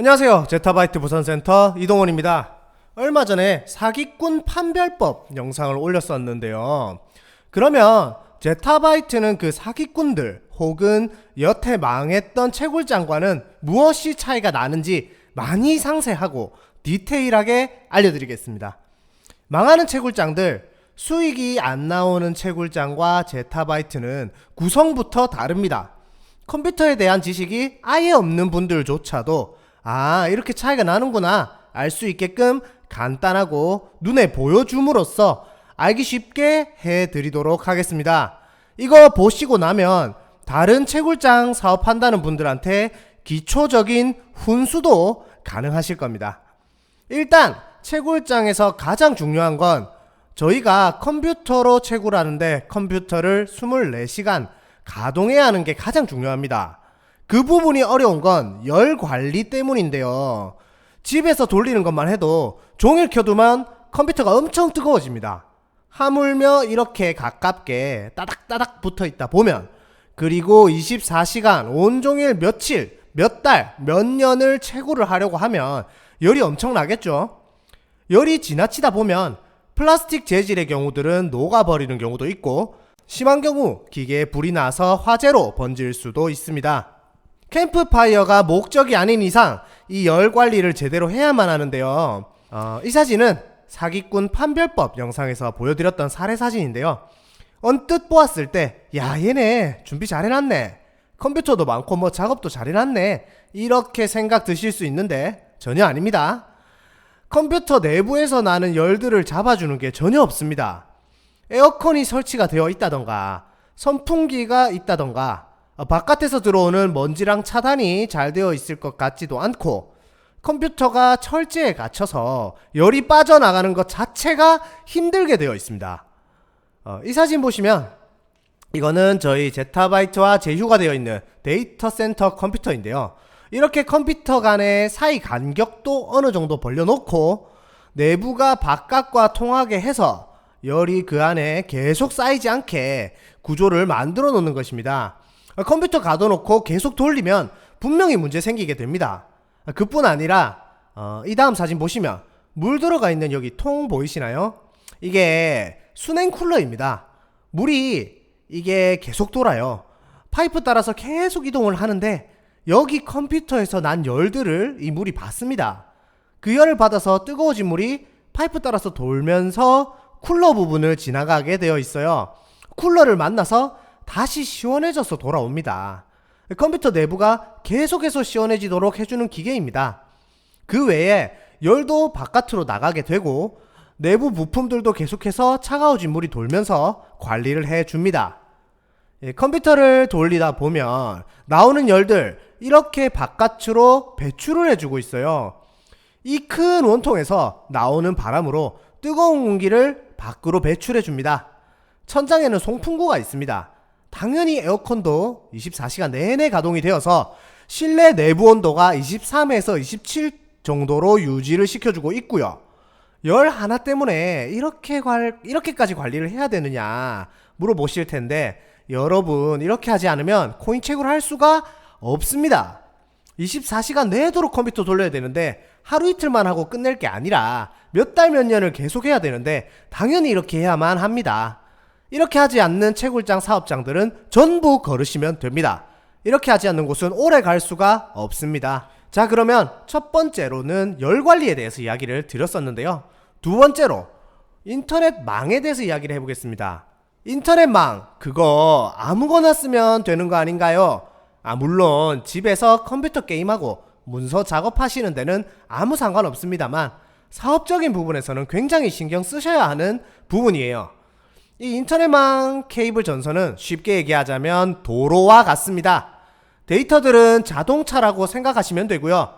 안녕하세요. 제타바이트 부산센터 이동원입니다. 얼마 전에 사기꾼 판별법 영상을 올렸었는데요. 그러면 제타바이트는 그 사기꾼들 혹은 여태 망했던 채굴장과는 무엇이 차이가 나는지 많이 상세하고 디테일하게 알려드리겠습니다. 망하는 채굴장들, 수익이 안 나오는 채굴장과 제타바이트는 구성부터 다릅니다. 컴퓨터에 대한 지식이 아예 없는 분들조차도 이렇게 차이가 나는구나 알 수 있게끔 간단하고 눈에 보여줌으로써 알기 쉽게 해드리도록 하겠습니다. 이거 보시고 나면 다른 채굴장 사업한다는 분들한테 기초적인 훈수도 가능하실 겁니다. 일단 채굴장에서 가장 중요한 건 저희가 컴퓨터로 채굴하는데 컴퓨터를 24시간 가동해야 하는 게 가장 중요합니다. 그 부분이 어려운 건 열 관리 때문인데요. 집에서 돌리는 것만 해도 종일 켜두면 컴퓨터가 엄청 뜨거워집니다. 하물며 이렇게 가깝게 따닥따닥 붙어있다 보면, 그리고 24시간 온종일 며칠, 몇 달, 몇 년을 채굴을 하려고 하면 열이 엄청나겠죠. 열이 지나치다 보면 플라스틱 재질의 경우들은 녹아버리는 경우도 있고, 심한 경우 기계에 불이 나서 화재로 번질 수도 있습니다. 캠프파이어가 목적이 아닌 이상 이 열 관리를 제대로 해야만 하는데요. 이 사진은 사기꾼 판별법 영상에서 보여드렸던 사례 사진인데요. 언뜻 보았을 때 얘네 준비 잘 해놨네, 컴퓨터도 많고 작업도 잘 해놨네, 이렇게 생각 드실 수 있는데 전혀 아닙니다. 컴퓨터 내부에서 나는 열들을 잡아주는 게 전혀 없습니다. 에어컨이 설치가 되어 있다던가 선풍기가 있다던가 바깥에서 들어오는 먼지랑 차단이 잘 되어 있을 것 같지도 않고, 컴퓨터가 철제에 갇혀서 열이 빠져나가는 것 자체가 힘들게 되어 있습니다. 이 사진 보시면 이거는 저희 제타바이트와 제휴가 되어 있는 데이터 센터 컴퓨터인데요. 이렇게 컴퓨터 간의 사이 간격도 어느 정도 벌려놓고 내부가 바깥과 통하게 해서 열이 그 안에 계속 쌓이지 않게 구조를 만들어 놓는 것입니다. 컴퓨터 가둬놓고 계속 돌리면 분명히 문제 생기게 됩니다. 그뿐 아니라 이 다음 사진 보시면 물 들어가 있는 여기 통 보이시나요? 이게 수냉 쿨러입니다. 물이 이게 계속 돌아요. 파이프 따라서 계속 이동을 하는데 여기 컴퓨터에서 난 열들을 이 물이 받습니다. 그 열을 받아서 뜨거워진 물이 파이프 따라서 돌면서 쿨러 부분을 지나가게 되어 있어요. 쿨러를 만나서 다시 시원해져서 돌아옵니다. 컴퓨터 내부가 계속해서 시원해지도록 해주는 기계입니다. 그 외에 열도 바깥으로 나가게 되고 내부 부품들도 계속해서 차가워진 물이 돌면서 관리를 해줍니다. 컴퓨터를 돌리다 보면 나오는 열들 이렇게 바깥으로 배출을 해주고 있어요. 이 큰 원통에서 나오는 바람으로 뜨거운 공기를 밖으로 배출해줍니다. 천장에는 송풍구가 있습니다. 당연히 에어컨도 24시간 내내 가동이 되어서 실내 내부 온도가 23에서 27 정도로 유지를 시켜주고 있고요. 열 하나 때문에 이렇게까지 관리를 해야 되느냐 물어보실 텐데, 여러분 이렇게 하지 않으면 코인 채굴을 할 수가 없습니다. 24시간 내도록 컴퓨터 돌려야 되는데 하루 이틀만 하고 끝낼 게 아니라 몇 달 몇 년을 계속 해야 되는데 당연히 이렇게 해야만 합니다. 이렇게 하지 않는 채굴장 사업장들은 전부 걸으시면 됩니다. 이렇게 하지 않는 곳은 오래 갈 수가 없습니다. 자, 그러면 첫 번째로는 열 관리에 대해서 이야기를 드렸었는데요. 두 번째로 인터넷망에 대해서 이야기를 해보겠습니다. 인터넷망, 그거 아무거나 쓰면 되는 거 아닌가요? 물론 집에서 컴퓨터 게임하고 문서 작업하시는 데는 아무 상관없습니다만 사업적인 부분에서는 굉장히 신경 쓰셔야 하는 부분이에요. 이 인터넷망 케이블 전선은 쉽게 얘기하자면 도로와 같습니다. 데이터들은 자동차라고 생각하시면 되고요.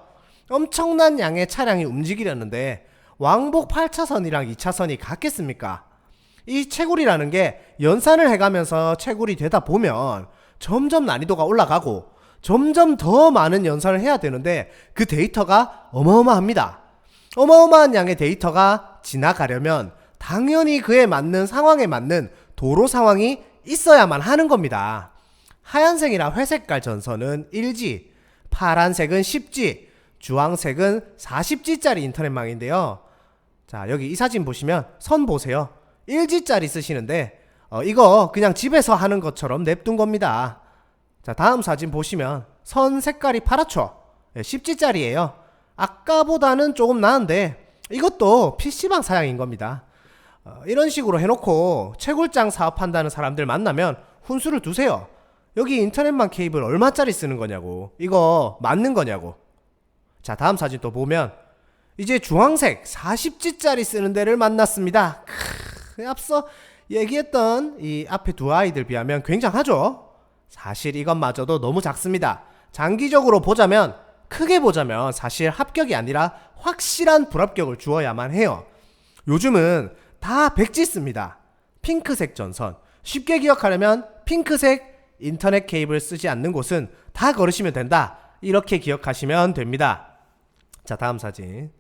엄청난 양의 차량이 움직이려는데 왕복 8차선이랑 2차선이 같겠습니까? 이 채굴이라는 게 연산을 해가면서 채굴이 되다 보면 점점 난이도가 올라가고 점점 더 많은 연산을 해야 되는데 그 데이터가 어마어마합니다. 어마어마한 양의 데이터가 지나가려면 당연히 그에 맞는 상황에 맞는 도로 상황이 있어야만 하는 겁니다. 하얀색이나 회색깔 전선은 1G, 파란색은 10G, 주황색은 40G짜리 인터넷망인데요. 자, 여기 이 사진 보시면 선 보세요. 1G짜리 쓰시는데 이거 그냥 집에서 하는 것처럼 냅둔 겁니다. 자, 다음 사진 보시면 선 색깔이 파랗죠? 10G짜리예요. 아까보다는 조금 나은데 이것도 PC방 사양인 겁니다. 이런 식으로 해놓고 채굴장 사업한다는 사람들 만나면 훈수를 두세요. 여기 인터넷망 케이블 얼마짜리 쓰는 거냐고, 이거 맞는 거냐고. 자, 다음 사진 또 보면 이제 주황색 40G짜리 쓰는 데를 만났습니다. 앞서 얘기했던 이 앞에 두 아이들 비하면 굉장하죠? 사실 이것마저도 너무 작습니다. 장기적으로 보자면, 크게 보자면 사실 합격이 아니라 확실한 불합격을 주어야만 해요. 요즘은 다 백지 씁니다. 핑크색 전선. 쉽게 기억하려면 핑크색 인터넷 케이블 쓰지 않는 곳은 다 걸으시면 된다. 이렇게 기억하시면 됩니다. 자, 다음 사진.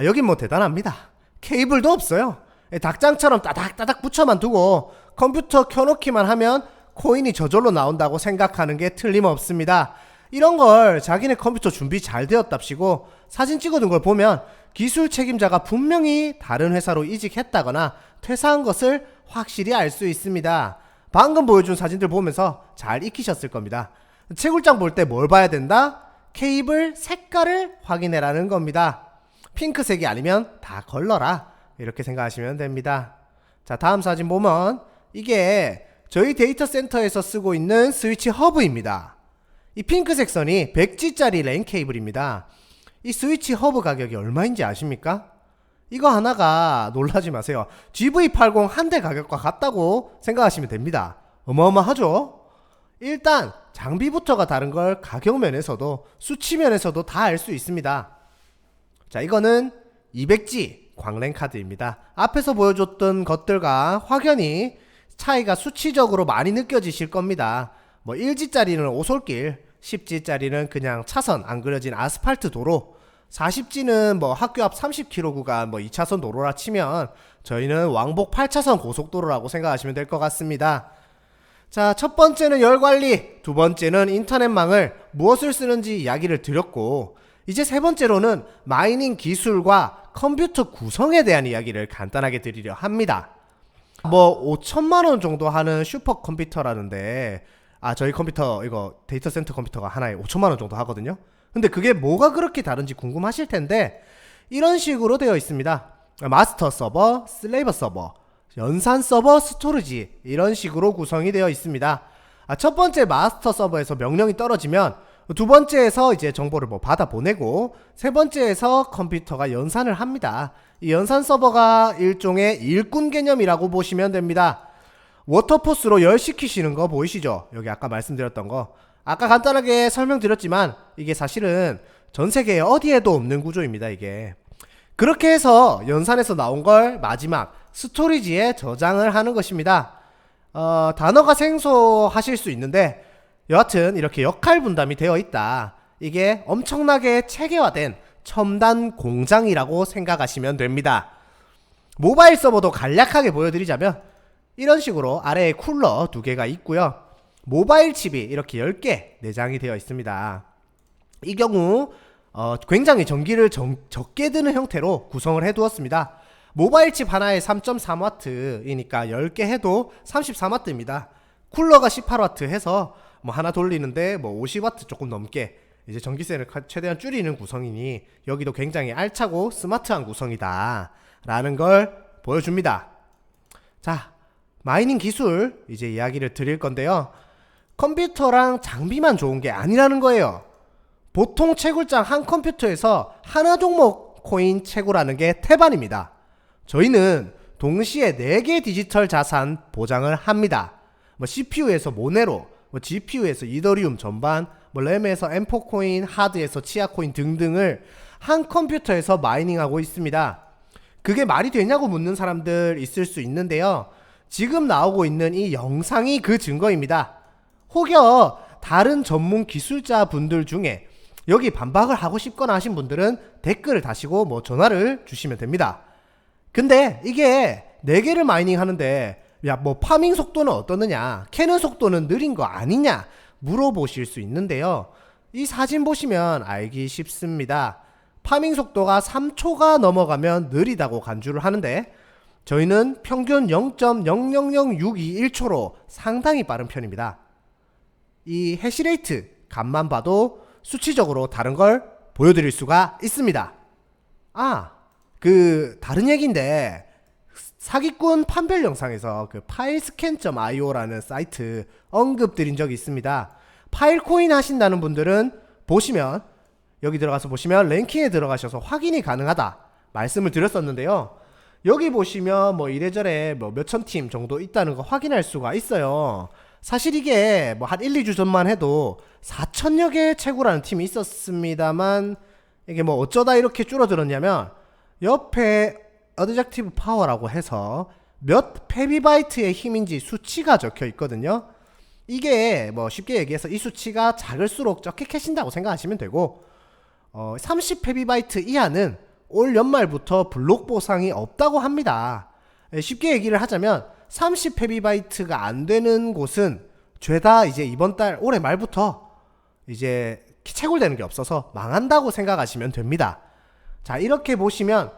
여긴 뭐 대단합니다. 케이블도 없어요. 닭장처럼 따닥따닥 붙여만 두고 컴퓨터 켜놓기만 하면 코인이 저절로 나온다고 생각하는 게 틀림없습니다. 이런 걸 자기네 컴퓨터 준비 잘 되었답시고 사진 찍어둔 걸 보면 기술 책임자가 분명히 다른 회사로 이직했다거나 퇴사한 것을 확실히 알 수 있습니다. 방금 보여준 사진들 보면서 잘 익히셨을 겁니다. 채굴장 볼 때 뭘 봐야 된다? 케이블 색깔을 확인해라는 겁니다. 핑크색이 아니면 다 걸러라, 이렇게 생각하시면 됩니다. 자, 다음 사진 보면 이게 저희 데이터 센터에서 쓰고 있는 스위치 허브입니다. 이 핑크색 선이 100G짜리 랜 케이블입니다. 이 스위치 허브 가격이 얼마인지 아십니까? 이거 하나가 놀라지 마세요. GV80 한 대 가격과 같다고 생각하시면 됩니다. 어마어마하죠? 일단 장비부터가 다른 걸 가격 면에서도 수치 면에서도 다 알 수 있습니다. 자, 이거는 200G 광랜 카드입니다. 앞에서 보여줬던 것들과 확연히 차이가 수치적으로 많이 느껴지실 겁니다. 뭐 1G짜리는 오솔길, 10G짜리는 그냥 차선 안 그려진 아스팔트 도로, 40G는 뭐 학교 앞 30km 구간 뭐 2차선 도로라 치면 저희는 왕복 8차선 고속도로라고 생각하시면 될 것 같습니다. 자, 첫 번째는 열관리, 두 번째는 인터넷망을 무엇을 쓰는지 이야기를 드렸고, 이제 세 번째로는 마이닝 기술과 컴퓨터 구성에 대한 이야기를 간단하게 드리려 합니다. 뭐 5천만원 정도 하는 슈퍼컴퓨터라는데, 저희 컴퓨터 이거 데이터 센터 컴퓨터가 하나에 5천만원 정도 하거든요. 근데 그게 뭐가 그렇게 다른지 궁금하실 텐데, 이런 식으로 되어 있습니다. 마스터 서버, 슬레이버 서버, 연산 서버, 스토리지, 이런 식으로 구성이 되어 있습니다. 첫 번째 마스터 서버에서 명령이 떨어지면 두 번째에서 이제 정보를 뭐 받아 보내고, 세 번째에서 컴퓨터가 연산을 합니다. 이 연산 서버가 일종의 일꾼 개념이라고 보시면 됩니다. 워터포스로 열시키시는 거 보이시죠? 여기 아까 말씀드렸던 거. 아까 간단하게 설명드렸지만 이게 사실은 전 세계 어디에도 없는 구조입니다. 이게 그렇게 해서 연산에서 나온 걸 마지막 스토리지에 저장을 하는 것입니다. 단어가 생소하실 수 있는데 여하튼 이렇게 역할 분담이 되어 있다. 이게 엄청나게 체계화된 첨단 공장이라고 생각하시면 됩니다. 모바일 서버도 간략하게 보여드리자면 이런 식으로 아래에 쿨러 2개가 있고요. 모바일 칩이 이렇게 10개 내장이 되어 있습니다. 이 경우 굉장히 전기를 적게 드는 형태로 구성을 해두었습니다. 모바일 칩 하나에 3.3W이니까 10개 해도 34W입니다. 쿨러가 18W 해서 뭐 하나 돌리는데 뭐 50W 조금 넘게 이제 전기세를 최대한 줄이는 구성이니 여기도 굉장히 알차고 스마트한 구성이다 라는 걸 보여줍니다. 자, 마이닝 기술 이제 이야기를 드릴 건데요. 컴퓨터랑 장비만 좋은 게 아니라는 거예요. 보통 채굴장 한 컴퓨터에서 하나 종목 코인 채굴하는 게 태반입니다. 저희는 동시에 4개 디지털 자산 보장을 합니다. 뭐 CPU에서 모네로, 뭐 GPU에서 이더리움 전반, 뭐 램에서 M4 코인, 하드에서 치아 코인 등등을 한 컴퓨터에서 마이닝하고 있습니다. 그게 말이 되냐고 묻는 사람들 있을 수 있는데요. 지금 나오고 있는 이 영상이 그 증거입니다. 혹여 다른 전문 기술자 분들 중에 여기 반박을 하고 싶거나 하신 분들은 댓글을 다시고 뭐 전화를 주시면 됩니다. 근데 이게 4개를 마이닝 하는데 야 뭐 파밍 속도는 어떠느냐, 캐는 속도는 느린 거 아니냐 물어보실 수 있는데요. 이 사진 보시면 알기 쉽습니다. 파밍 속도가 3초가 넘어가면 느리다고 간주를 하는데 저희는 평균 0.000621초로 상당히 빠른 편입니다. 이 해시레이트 값만 봐도 수치적으로 다른 걸 보여드릴 수가 있습니다. 다른 얘기인데 사기꾼 판별 영상에서 그 파일스캔.io라는 사이트 언급드린 적이 있습니다. 파일코인 하신다는 분들은 보시면 여기 들어가서 보시면 랭킹에 들어가셔서 확인이 가능하다 말씀을 드렸었는데요. 여기 보시면 뭐 이래저래 뭐 몇천 팀 정도 있다는 거 확인할 수가 있어요. 사실 이게 뭐 한 1, 2주 전만 해도 4천여 개의 채굴하는 팀이 있었습니다만 이게 뭐 어쩌다 이렇게 줄어들었냐면 옆에 어드젝티브 파워라고 해서 몇 페비바이트의 힘인지 수치가 적혀 있거든요. 이게 뭐 쉽게 얘기해서 이 수치가 작을수록 적게 캐신다고 생각하시면 되고 30페비바이트 이하는 올 연말부터 블록 보상이 없다고 합니다. 쉽게 얘기를 하자면 30페비바이트가 안 되는 곳은 죄다 이제 이번 달 올해 말부터 이제 채굴되는 게 없어서 망한다고 생각하시면 됩니다. 자, 이렇게 보시면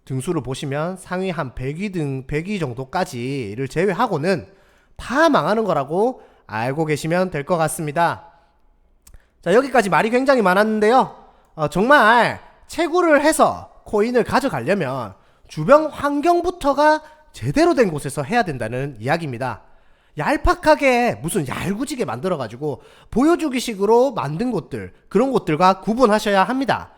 등수를 보시면 상위 한 100위 정도까지를 제외하고는 다 망하는 거라고 알고 계시면 될 것 같습니다. 자, 여기까지 말이 굉장히 많았는데요. 정말 채굴을 해서 코인을 가져가려면 주변 환경부터가 제대로 된 곳에서 해야 된다는 이야기입니다. 얄팍하게 무슨 얄구지게 만들어가지고 보여주기식으로 만든 곳들, 그런 곳들과 구분하셔야 합니다.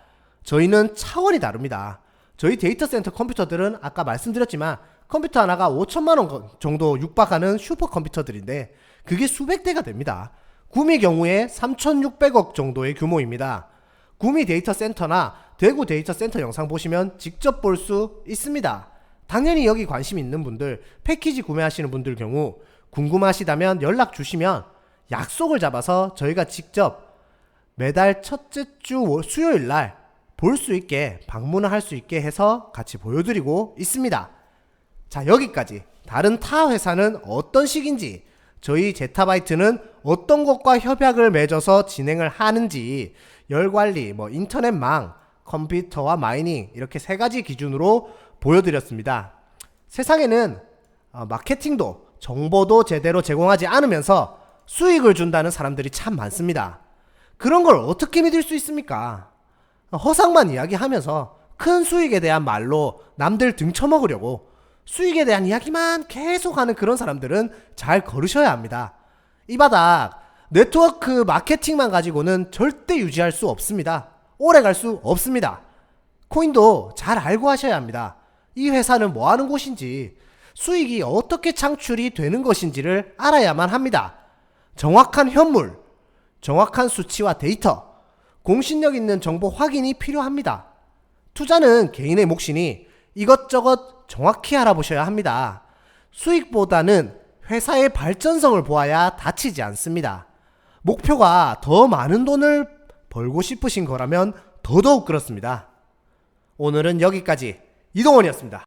저희는 차원이 다릅니다. 저희 데이터 센터 컴퓨터들은 아까 말씀드렸지만 컴퓨터 하나가 5천만원 정도 육박하는 슈퍼컴퓨터들인데 그게 수백 대가 됩니다. 구미 경우에 3,600억 정도의 규모입니다. 구미 데이터 센터나 대구 데이터 센터 영상 보시면 직접 볼 수 있습니다. 당연히 여기 관심 있는 분들, 패키지 구매하시는 분들 경우 궁금하시다면 연락 주시면 약속을 잡아서 저희가 직접 매달 첫째 주 수요일 날 볼 수 있게 방문을 할 수 있게 해서 같이 보여드리고 있습니다. 자, 여기까지. 다른 타 회사는 어떤 식인지, 저희 제타바이트는 어떤 것과 협약을 맺어서 진행을 하는지, 열관리, 인터넷망, 컴퓨터와 마이닝 이렇게 세 가지 기준으로 보여드렸습니다. 세상에는 마케팅도 정보도 제대로 제공하지 않으면서 수익을 준다는 사람들이 참 많습니다. 그런 걸 어떻게 믿을 수 있습니까? 허상만 이야기하면서 큰 수익에 대한 말로 남들 등쳐먹으려고 수익에 대한 이야기만 계속하는 그런 사람들은 잘 거르셔야 합니다. 이 바닥 네트워크 마케팅만 가지고는 절대 유지할 수 없습니다. 오래 갈 수 없습니다. 코인도 잘 알고 하셔야 합니다. 이 회사는 뭐 하는 곳인지, 수익이 어떻게 창출이 되는 것인지를 알아야만 합니다. 정확한 현물, 정확한 수치와 데이터, 공신력 있는 정보 확인이 필요합니다. 투자는 개인의 몫이니 이것저것 정확히 알아보셔야 합니다. 수익보다는 회사의 발전성을 보아야 다치지 않습니다. 목표가 더 많은 돈을 벌고 싶으신 거라면 더더욱 그렇습니다. 오늘은 여기까지. 이동원이었습니다.